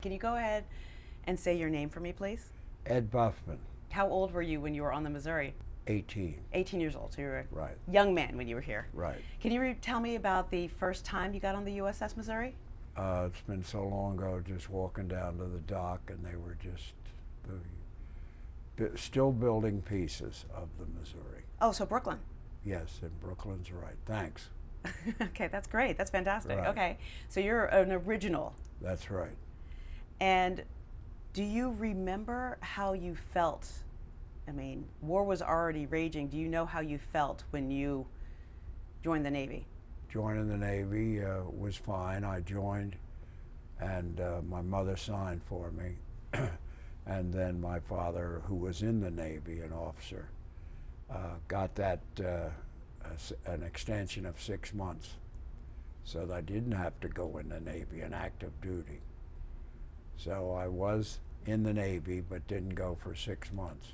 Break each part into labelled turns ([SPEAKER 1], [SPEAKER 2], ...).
[SPEAKER 1] Can you go ahead and say your name for me, please?
[SPEAKER 2] Ed Buffman,
[SPEAKER 1] How old were you when you were on the Missouri?
[SPEAKER 2] 18.
[SPEAKER 1] 18 years old, so you were
[SPEAKER 2] Right,
[SPEAKER 1] a young man when you were here.
[SPEAKER 2] right.
[SPEAKER 1] Can you tell me about the first time you got on the USS Missouri?
[SPEAKER 2] It's been so long ago, just walking down to the dock, and they were just still building pieces of the Missouri.
[SPEAKER 1] Oh, so Brooklyn.
[SPEAKER 2] Yes, and Brooklyn's right. Thanks.
[SPEAKER 1] Okay, that's great. That's fantastic.
[SPEAKER 2] Right.
[SPEAKER 1] Okay, so you're an original.
[SPEAKER 2] That's right.
[SPEAKER 1] And do you remember how you felt? I mean, war was already raging. Do you know how you felt when you joined the Navy?
[SPEAKER 2] Joining the Navy was fine. I joined, and my mother signed for me. And then my father, who was in the Navy, an officer, got that an extension of 6 months, so that I didn't have to go in the Navy in active duty. So I was in the Navy, but didn't go for 6 months.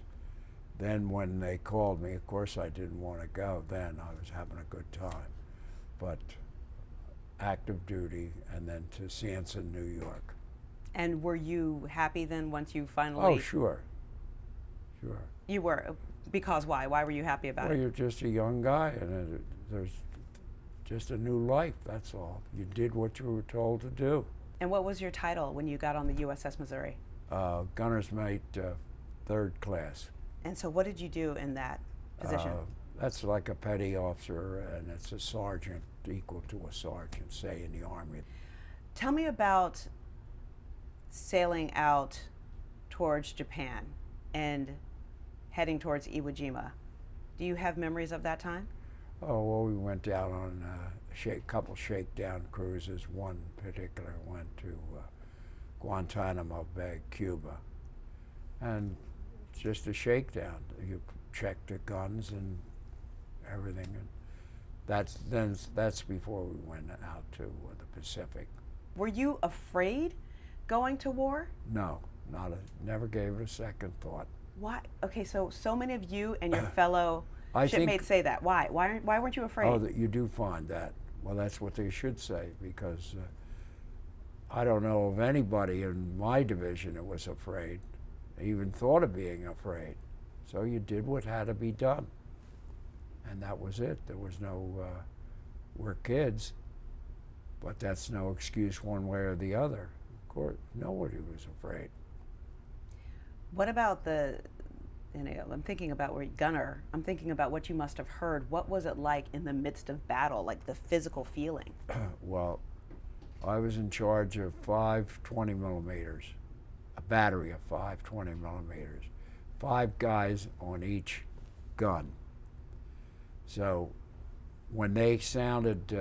[SPEAKER 2] Then when they called me, of course I didn't want to go then. I was having a good time. But active duty, and then to Sanson, New York.
[SPEAKER 1] And were you happy then once you finally?
[SPEAKER 2] Oh, sure. Sure.
[SPEAKER 1] You were. Because why? Why were you happy about
[SPEAKER 2] Well,
[SPEAKER 1] it?
[SPEAKER 2] you're just a young guy, and there's just a new life, that's all. You did what you were told to do.
[SPEAKER 1] And what was your title when you got on the USS Missouri?
[SPEAKER 2] Gunner's mate, 3rd class.
[SPEAKER 1] And so what did you do in that position?
[SPEAKER 2] That's like a petty officer, and it's a sergeant, equal to a sergeant, say, in the Army.
[SPEAKER 1] Tell me about sailing out towards Japan and heading towards Iwo Jima. Do you have memories of that time?
[SPEAKER 2] Oh, well, we went down on a couple shakedown cruises. One particular went to Guantanamo Bay, Cuba. And it's just a shakedown. You check the guns and everything. And that's before we went out to the Pacific.
[SPEAKER 1] Were you afraid going to war?
[SPEAKER 2] No, never gave it a second thought.
[SPEAKER 1] Why? Okay, so many of you and your fellow
[SPEAKER 2] I think-
[SPEAKER 1] shipmates say that. Why? Why weren't you afraid?
[SPEAKER 2] Oh, that you do find that. Well, that's what they should say, because I don't know of anybody in my division that was afraid, even thought of being afraid. So you did what had to be done, and that was it. There was no, we're kids, but that's no excuse one way or the other. Of course, nobody was afraid.
[SPEAKER 1] What about I'm thinking about Gunner. I'm thinking about what you must have heard. What was it like in the midst of battle, like the physical feeling?
[SPEAKER 2] Well, I was in charge of 5 20 millimeters, a battery of 5 20 millimeters, 5 guys on each gun. So when they sounded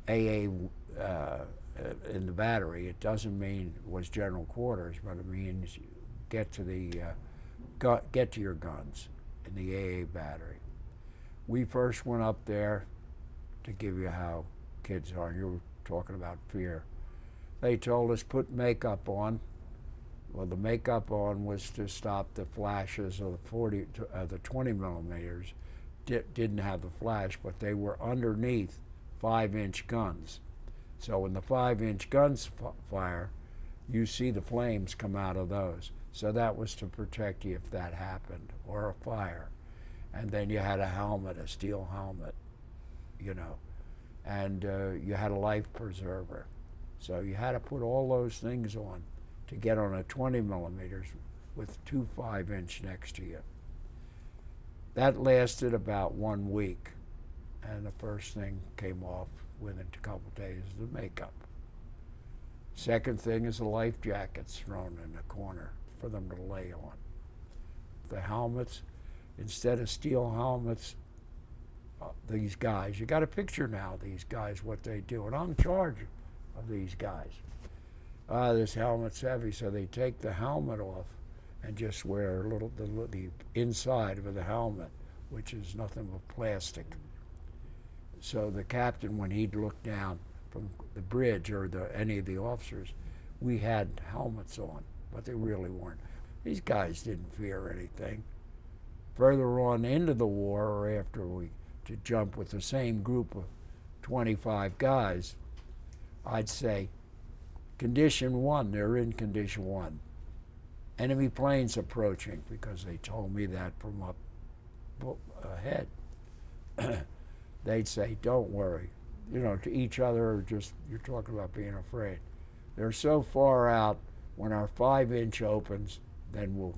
[SPEAKER 2] AA in the battery, it doesn't mean it was general quarters, but it means get to your guns in the AA battery. We first went up there, to give you how kids are. You were talking about fear. They told us put makeup on. Well, the makeup on was to stop the flashes of the 20 millimeters. Didn't have the flash, but they were underneath 5-inch guns. So when the 5-inch guns fire, you see the flames come out of those. So that was to protect you if that happened, or a fire. And then you had a helmet, a steel helmet, and you had a life preserver. So you had to put all those things on to get on a 20 millimeters with 2 5-inch next to you. That lasted about 1 week, and the first thing came off within a couple days, the makeup. Second thing is the life jackets thrown in the corner for them to lay on. The helmets, instead of steel helmets, these guys, you got a picture now of these guys, what they do, and I'm in charge of these guys. This helmet's heavy, so they take the helmet off and just wear the inside of the helmet, which is nothing but plastic. So the captain, when he'd look down from the bridge, or any of the officers, we had helmets on, but they really weren't. These guys didn't fear anything. Further on into the war, or after to jump with the same group of 25 guys, I'd say, Condition 1, they're in condition 1. Enemy planes approaching, because they told me that from up ahead. They'd say, don't worry. You know, to each other, just, you're talking about being afraid. They're so far out, when our 5-inch opens, then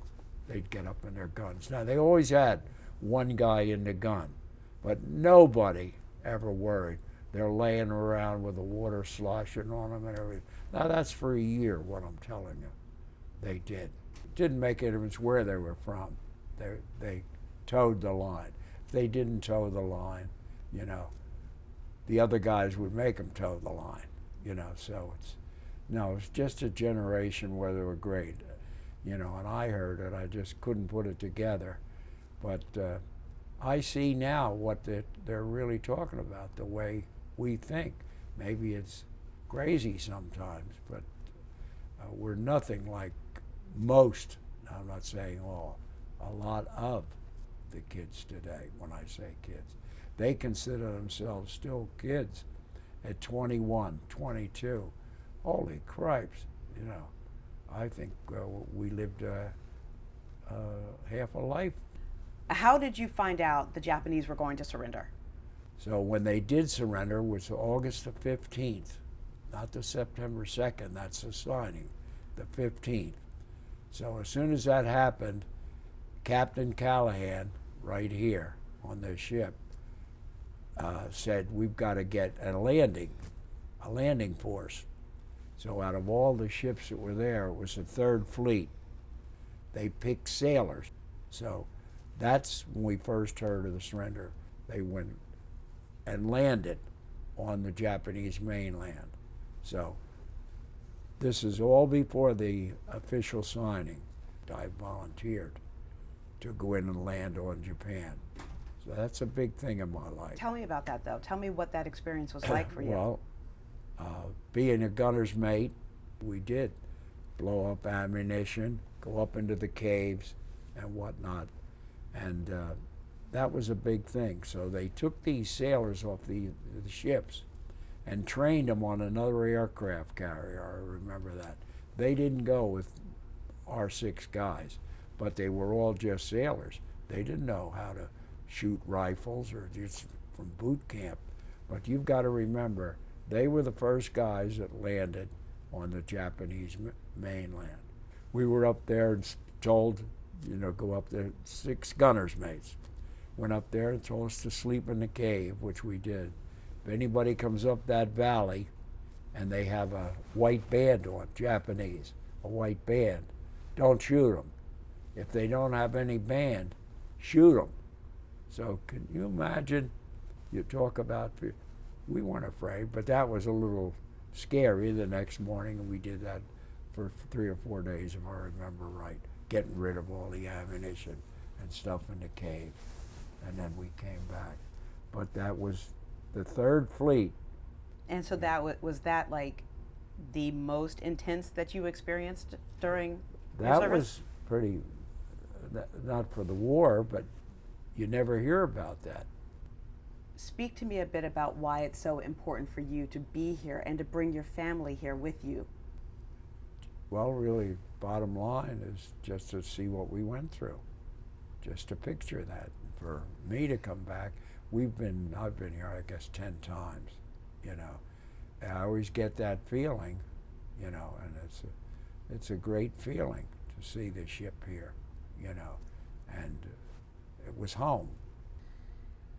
[SPEAKER 2] they'd get up in their guns. Now, they always had one guy in the gun, but nobody ever worried. They're laying around with the water sloshing on them and everything. Now, that's for a year, what I'm telling you. They did. It didn't make any difference where they were from. They towed the line. If they didn't tow the line, you know, the other guys would make them toe the line, you know. So it's just a generation where they were great, you know. And I heard it, I just couldn't put it together, but I see now what they're really talking about, the way we think. Maybe it's crazy sometimes, but we're nothing like most. I'm not saying all, a lot of the kids today. When I say kids, they consider themselves still kids at 21, 22. Holy cripes, you know. I think we lived half a life.
[SPEAKER 1] How did you find out the Japanese were going to surrender?
[SPEAKER 2] So when they did surrender was August the 15th, not the September 2nd, that's the signing, the 15th. So as soon as that happened, Captain Callahan, right here on the ship, said, we've got to get a landing force. So out of all the ships that were there, it was the 3rd Fleet. They picked sailors. So that's when we first heard of the surrender. They went and landed on the Japanese mainland. So this is all before the official signing. I volunteered to go in and land on Japan. So that's a big thing in my life.
[SPEAKER 1] Tell me about that, though. Tell me what that experience was like for you.
[SPEAKER 2] Well, being a gunner's mate, we did blow up ammunition, go up into the caves and whatnot. And that was a big thing. So they took these sailors off the ships and trained them on another aircraft carrier. I remember that. They didn't go with our 6 guys, but they were all just sailors. They didn't know how to shoot rifles or just from boot camp. But you've got to remember, they were the first guys that landed on the Japanese mainland. We were up there and told, you know, go up there, 6 gunners mates. Went up there and told us to sleep in the cave, which we did. If anybody comes up that valley and they have a white band on, Japanese, a white band, don't shoot them. If they don't have any band, shoot them. So can you imagine, you talk about, we weren't afraid, but that was a little scary the next morning, and we did that for 3 or 4 days, if I remember right, getting rid of all the ammunition and stuff in the cave, and then we came back. But that was the 3rd Fleet.
[SPEAKER 1] And so that was that like the most intense that you experienced during your
[SPEAKER 2] That
[SPEAKER 1] service?
[SPEAKER 2] was pretty, not for the war, but you never hear about that.
[SPEAKER 1] Speak to me a bit about why it's so important for you to be here and to bring your family here with you.
[SPEAKER 2] Well, really, bottom line is just to see what we went through, just to picture that. For me to come back, I've been here, I guess, 10 times, you know. And I always get that feeling, you know, and it's a great feeling to see the ship here, you know, and it was home.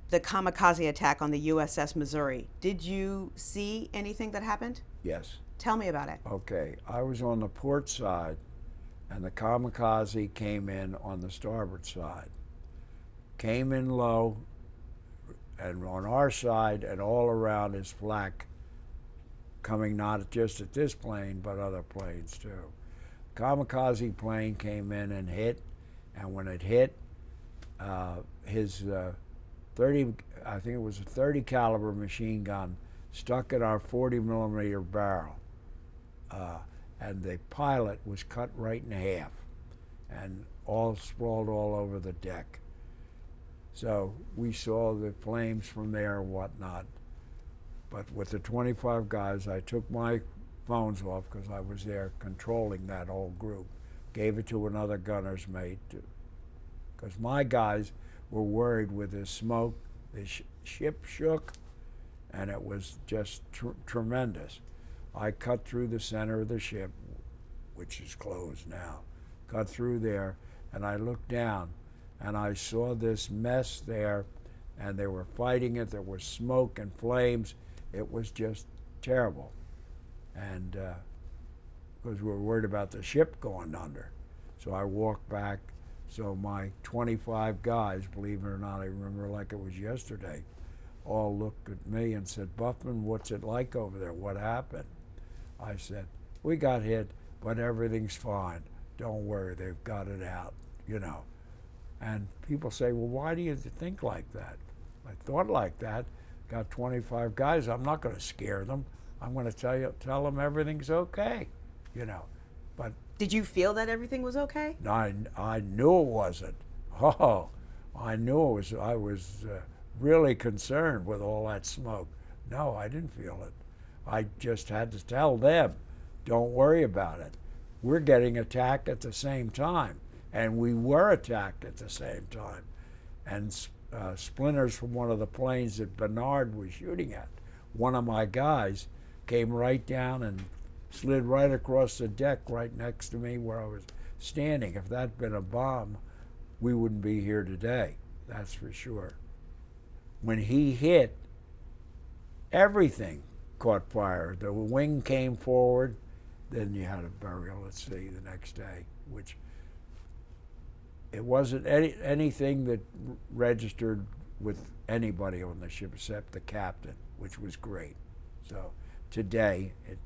[SPEAKER 1] The kamikaze attack on the USS Missouri, did you see anything that happened?
[SPEAKER 2] Yes.
[SPEAKER 1] Tell me about it.
[SPEAKER 2] Okay, I was on the port side, and the kamikaze came in on the starboard side. Came in low, and on our side and all around is flak, coming not just at this plane, but other planes too. Kamikaze plane came in and hit, and when it hit, his 30, I think it was a 30 caliber machine gun, stuck at our 40 millimeter barrel. And the pilot was cut right in half and all sprawled all over the deck. So we saw the flames from there and whatnot. But with the 25 guys, I took my phones off because I was there controlling that whole group. Gave it to another gunner's mate because my guys were worried with the smoke. The ship shook, and it was just tremendous. I cut through the center of the ship, which is closed now, cut through there, and I looked down, and I saw this mess there, and they were fighting it. There was smoke and flames. It was just terrible. And because we were worried about the ship going under. So I walked back. So my 25 guys, believe it or not, I remember like it was yesterday, all looked at me and said, "Buffman, what's it like over there? What happened?" I said, "We got hit, but everything's fine. Don't worry, they've got it out, you know." And people say, "Well, why do you think like that?" I thought like that. Got 25 guys. I'm not going to scare them. I'm going to tell them everything's okay, you know. But
[SPEAKER 1] Did you feel that everything was okay?
[SPEAKER 2] I knew it wasn't. Oh, I knew it was. I was really concerned with all that smoke. No, I didn't feel it. I just had to tell them, don't worry about it. We're getting attacked at the same time. And we were attacked at the same time. And splinters from one of the planes that Bernard was shooting at, one of my guys came right down and slid right across the deck right next to me where I was standing. If that'd been a bomb, we wouldn't be here today, that's for sure. When he hit, everything caught fire. The wing came forward, then you had a burial at sea the next day, which it wasn't anything that registered with anybody on the ship except the captain, which was great. So today, it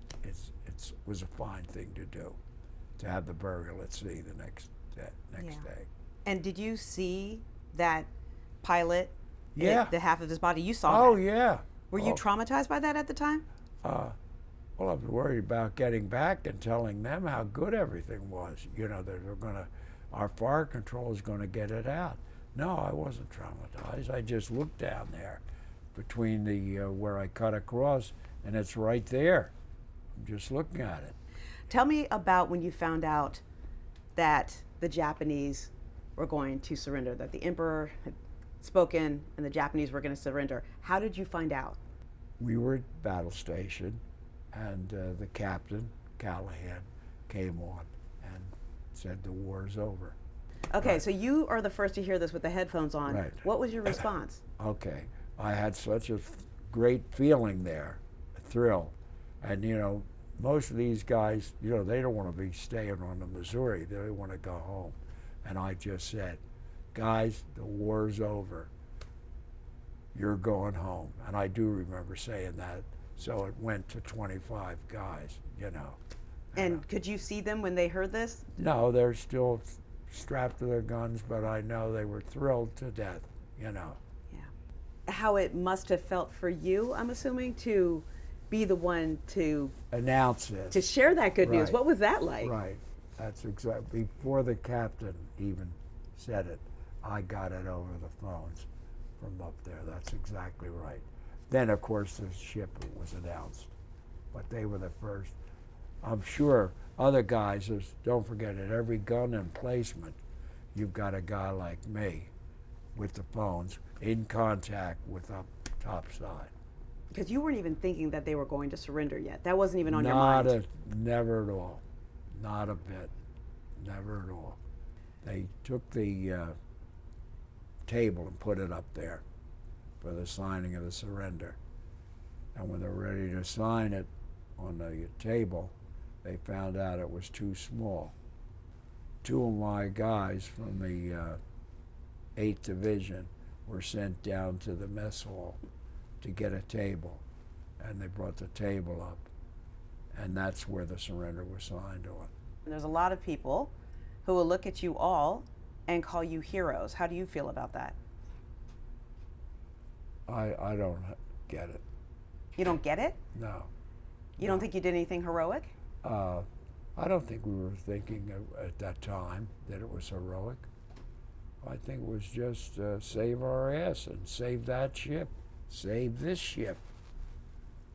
[SPEAKER 2] was a fine thing to do, to have the burial at sea the next day.
[SPEAKER 1] And did you see that pilot?
[SPEAKER 2] Yeah.
[SPEAKER 1] The half of his body. You saw
[SPEAKER 2] Oh,
[SPEAKER 1] that.
[SPEAKER 2] yeah.
[SPEAKER 1] Were you traumatized by that at the time?
[SPEAKER 2] Well, I was worried about getting back and telling them how good everything was. You know, that our fire control is going to get it out. No, I wasn't traumatized. I just looked down there between the where I cut across, and it's right there. I'm just looking at it.
[SPEAKER 1] Tell me about when you found out that the Japanese were going to surrender, that the emperor had spoken and the Japanese were going to surrender. How did you find out?
[SPEAKER 2] We were at battle station, and the captain, Callahan, came on and said the war's over.
[SPEAKER 1] Okay,
[SPEAKER 2] Right.
[SPEAKER 1] so you are the first to hear this with the headphones on.
[SPEAKER 2] Right.
[SPEAKER 1] What was your response?
[SPEAKER 2] Okay, I had such a great feeling there, a thrill. And, you know, most of these guys, you know, they don't want to be staying on the Missouri. They want to go home. And I just said, guys, the war's over. You're going home. And I do remember saying that. So it went to 25 guys, you know.
[SPEAKER 1] And could you see them when they heard this?
[SPEAKER 2] No, they're still strapped to their guns, but I know they were thrilled to death, you know.
[SPEAKER 1] Yeah. How it must have felt for you, I'm assuming, to be the one to
[SPEAKER 2] Announce it.
[SPEAKER 1] to share that good news.
[SPEAKER 2] Right.
[SPEAKER 1] What was that like?
[SPEAKER 2] Right. That's exactly, before the captain even said it, I got it over the phones from up there. That's exactly right. Then, of course, the ship was announced, but they were the first. I'm sure other guys, don't forget, at every gun emplacement, you've got a guy like me with the phones in contact with up top side.
[SPEAKER 1] Because you weren't even thinking that they were going to surrender yet. That wasn't even on your mind.
[SPEAKER 2] Never at all. Not a bit. Never at all. They took the table and put it up there for the signing of the surrender. And when they're ready to sign it on the table, they found out it was too small. Two of my guys from the 8th Division were sent down to the mess hall to get a table, and they brought the table up, and that's where the surrender was signed on.
[SPEAKER 1] And there's a lot of people who will look at you all and call you heroes. How do you feel about that?
[SPEAKER 2] I don't get it.
[SPEAKER 1] You don't get it?
[SPEAKER 2] No.
[SPEAKER 1] You don't think you did anything heroic?
[SPEAKER 2] I don't think we were thinking at that time that it was heroic. I think it was just save our ass and save that ship, save this ship.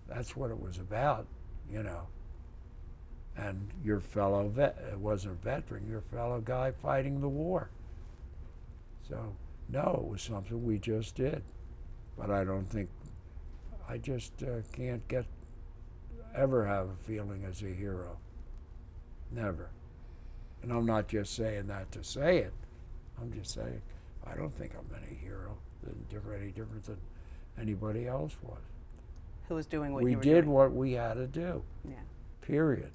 [SPEAKER 2] That's what it was about, you know. and your fellow it wasn't a veteran, your fellow guy fighting the war. So, no, it was something we just did. But I don't think, I just can't ever have a feeling as a hero. Never. And I'm not just saying that to say it. I'm just saying, I don't think I'm any hero, any different than anybody else was.
[SPEAKER 1] Who was doing what
[SPEAKER 2] We
[SPEAKER 1] you were
[SPEAKER 2] did
[SPEAKER 1] doing?
[SPEAKER 2] what we had to do,
[SPEAKER 1] Yeah.
[SPEAKER 2] period.